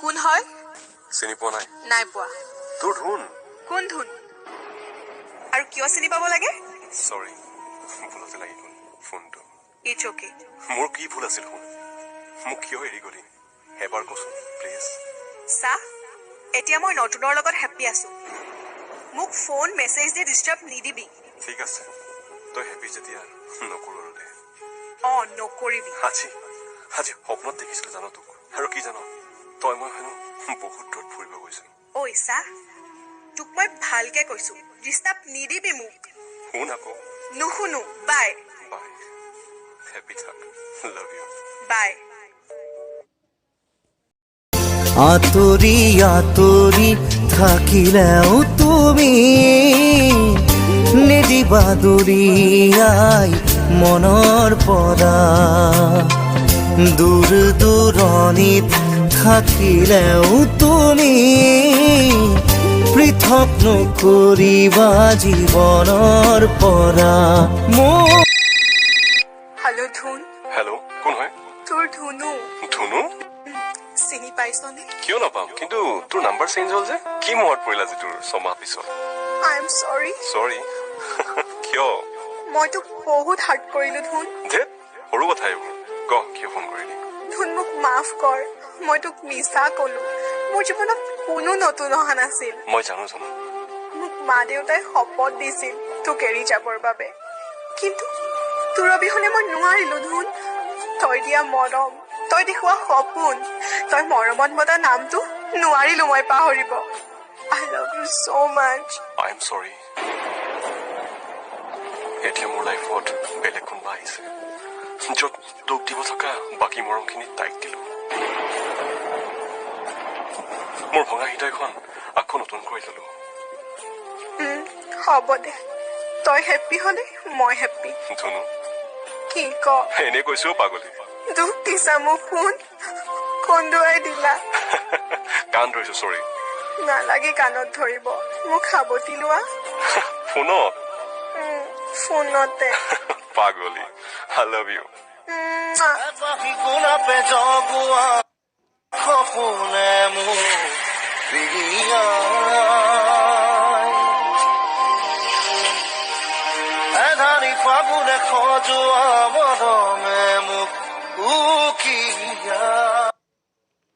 কোন হয়? চিনি পোৱা নাই? নাই পোৱা। তোৰ ধুন। কোন ধুন? আৰু কিয় চিনি পাব লাগে? সৰি, ভুলতে লাগি গ'ল ফোনটো। It's okay. মোৰ কি ভুল আছিল শুন? মোক কিয় এৰি গলি? এবাৰ কচোন প্লিজ। চা, এতিয়া মই নতুনৰ লগত হেপ্পী আছো। মোক ফোন মেছেজ দি ডিষ্টাৰ্ব নিদিবি। ঠিক আছে, তই হেপ্পী যেতিয়া নকৰো আৰু দে। নকৰিবি। আজি সপোনত দেখিছিলো জানো তোক। আৰু কি জানো, তই মই হেনো বহুত দূৰত ফুৰিব গৈছো। ঐ চা, তোক মই ভালকে কৈছো, ডিষ্টাৰ্ব নিদিবি মোক। শুন আকৌ। নুশুনো। বাই। বাই। হেপ্পী থাক। Love you. বাই। আঁতৰি আঁতৰি থাকিলেও তুমি নিদিবা দূৰিয়াই মনৰ পৰা। দূৰ দূৰণিত থাকিলেও তুমি পৃথক নকৰিবা জীৱনৰ পৰা। হেল্ল' ধুন। হেল্ল', কোন হয়? তোৰ ধুনু। ধুনু? চিনি পাইছনে? কিয় নাপাম, কিন্তু তোৰ নাম্বাৰ চেঞ্জ হ'ল যে? কি মনত পৰিল আজি তোৰ 6 মাহ পিছত? আই এম চৰি। চৰি? কিয়? মই তোক বহুত হাৰ্ট কৰিলো ধুন। ধেত, সৰু কথা এইবোৰ। ক, কিয় ফোন কৰিলি? ধুন, মোক মাফ কৰ। মই তোক মিছা কলো। মোৰ জীৱনত কোনো নতুন অহা নাছিল। মই জানো। মোক মা দেউতাই শপত দিছিল তোক এৰি যাবৰ বাবে, কিন্তু তোৰ অবিহনে মই নোৱাৰিলো ধুন। তই দিয়া মৰম, তই দেখুওৱা সপোন, তই মৰমত মতা নামটো নোৱাৰিলো মই পাহৰিব। I love you so much. I am চৰি। এতিয়া মোৰ লাইফত বেলেগ কোনোবা আহিছে, য'ত তোক দিব থকা বাকী মৰমখিনি তাইক দিলো। মোৰ ভঙা হৃদয়খন আকৌ নতুন কৰি ললো। হ'ব দে, তই হেপ্পী হলে মই হেপ্পী। ধুনু, কি ক? এনে কৈছো পাগলী। দুখ দিছা মোক শুন, কন্দুৱাই দিলা। কাণ ধৰিছো, চৰি। নালাগে কাণত ধৰিব, মোক সাৱটি লোৱা। ফোনত? ফোনতে। পাগলী, আই লাভ ইউ। ফাগুনে খজোৱা মৰমে মোক উকিয়াই।